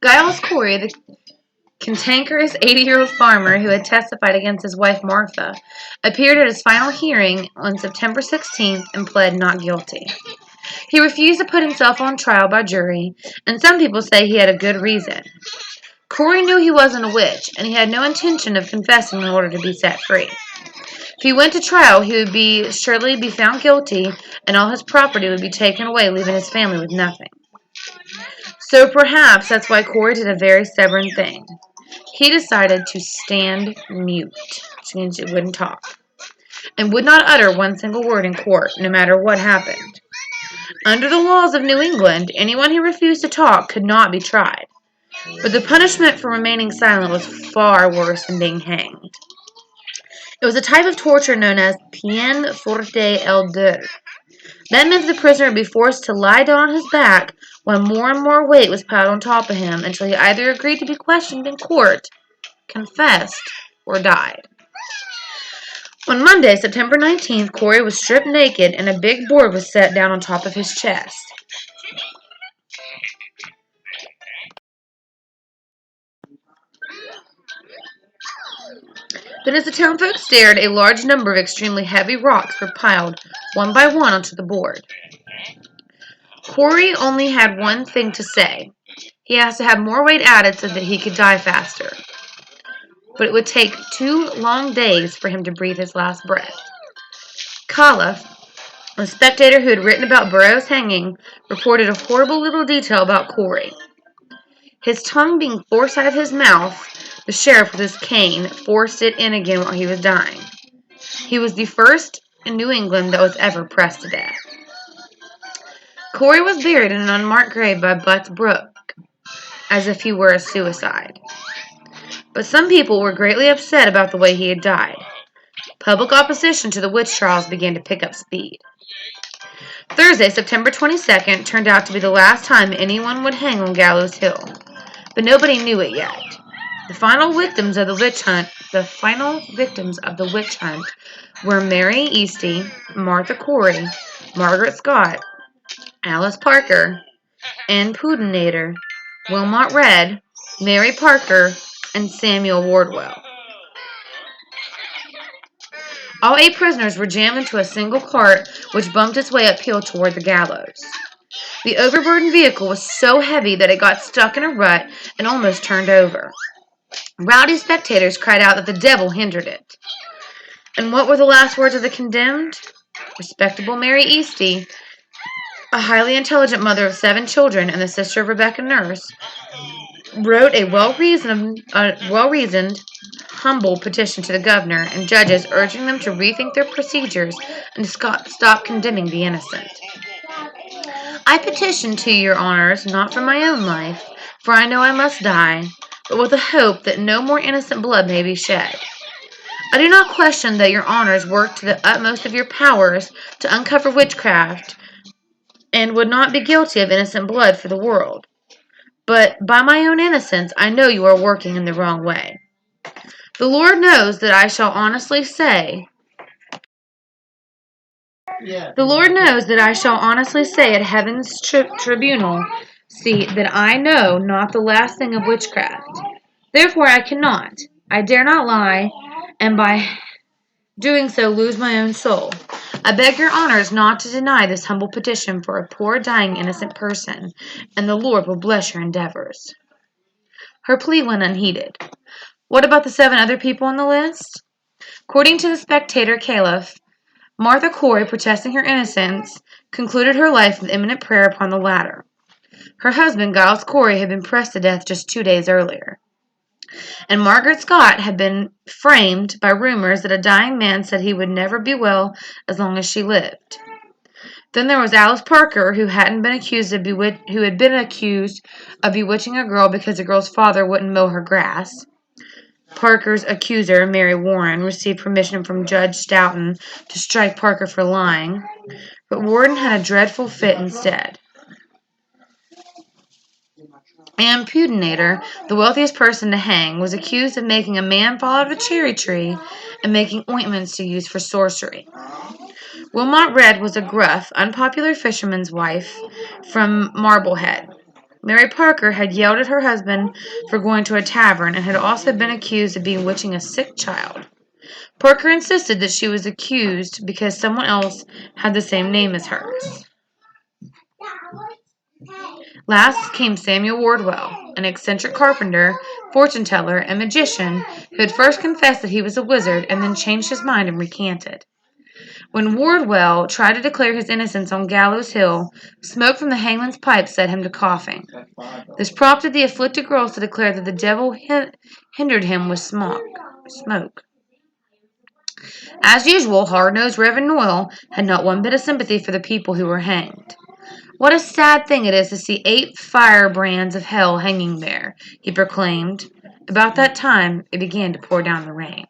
Giles Corey, the cantankerous 80-year-old farmer who had testified against his wife Martha, appeared at his final hearing on September 16th and pled not guilty. He refused to put himself on trial by jury, and some people say he had a good reason. Corey knew he wasn't a witch, and he had no intention of confessing in order to be set free. If he went to trial, he would surely be found guilty, and all his property would be taken away, leaving his family with nothing. So perhaps that's why Corey did a very stubborn thing. He decided to stand mute, which means he wouldn't talk, and would not utter one single word in court, no matter what happened. Under the laws of New England, anyone who refused to talk could not be tried, but the punishment for remaining silent was far worse than being hanged. It was a type of torture known as peine forte et dure. That meant the prisoner would be forced to lie down on his back while more and more weight was piled on top of him until he either agreed to be questioned in court, confessed, or died. On Monday, September 19th, Corey was stripped naked and a big board was set down on top of his chest. Then as the townfolk stared, a large number of extremely heavy rocks were piled one by one onto the board. Corey only had one thing to say. He asked to have more weight added so that he could die faster. But it would take 2 long days for him to breathe his last breath. Caliph, a spectator who had written about Burroughs' hanging, reported a horrible little detail about Corey. His tongue being forced out of his mouth, the sheriff with his cane forced it in again while he was dying. He was the first in New England that was ever pressed to death. Corey was buried in an unmarked grave by Butts Brook, as if he were a suicide. But some people were greatly upset about the way he had died. Public opposition to the witch trials began to pick up speed. Thursday, September 22nd, turned out to be the last time anyone would hang on Gallows Hill, but nobody knew it yet. The final victims of the witch hunt were Mary Easty, Martha Corey, Margaret Scott, Alice Parker, Ann Pudenator, Wilmot Red, Mary Parker, and Samuel Wardwell. All 8 prisoners were jammed into a single cart, which bumped its way uphill toward the gallows. The overburdened vehicle was so heavy that it got stuck in a rut and almost turned over. Rowdy spectators cried out that the devil hindered it. And what were the last words of the condemned? Respectable Mary Easty, a highly intelligent mother of 7 children and the sister of Rebecca Nurse, wrote a well-reasoned, humble petition to the governor and judges urging them to rethink their procedures and to stop condemning the innocent. I petition to your honors, not for my own life, for I know I must die, but with the hope that no more innocent blood may be shed. I do not question that your honors work to the utmost of your powers to uncover witchcraft, and would not be guilty of innocent blood for the world. But by my own innocence, I know you are working in the wrong way. The Lord knows that I shall honestly say at heaven's tribunal seat that I know not the last thing of witchcraft. Therefore I dare not lie, and by doing so lose my own soul. I beg your honors not to deny this humble petition for a poor dying innocent person, and the Lord will bless your endeavors. Her plea went unheeded. What about the 7 other people on the list? According to the Spectator Caliph, Martha Corey, protesting her innocence, concluded her life with imminent prayer upon the latter. Her husband, Giles Corey, had been pressed to death just 2 days earlier. And Margaret Scott had been framed by rumors that a dying man said he would never be well as long as she lived. Then there was Alice Parker, who had been accused of bewitching a girl because the girl's father wouldn't mow her grass. Parker's accuser, Mary Warren, received permission from Judge Stoughton to strike Parker for lying, but Warren had a dreadful fit instead. Ann Pudenator, the wealthiest person to hang, was accused of making a man fall out of a cherry tree and making ointments to use for sorcery. Wilmot Red was a gruff, unpopular fisherman's wife from Marblehead. Mary Parker had yelled at her husband for going to a tavern and had also been accused of bewitching a sick child. Parker insisted that she was accused because someone else had the same name as hers. Last came Samuel Wardwell, an eccentric carpenter, fortune-teller, and magician who had first confessed that he was a wizard and then changed his mind and recanted. When Wardwell tried to declare his innocence on Gallows Hill, smoke from the hangman's pipe set him to coughing. This prompted the afflicted girls to declare that the devil hindered him with smoke. As usual, hard-nosed Reverend Noyle had not one bit of sympathy for the people who were hanged. "What a sad thing it is to see 8 firebrands of hell hanging there," he proclaimed. About that time it began to pour down the rain.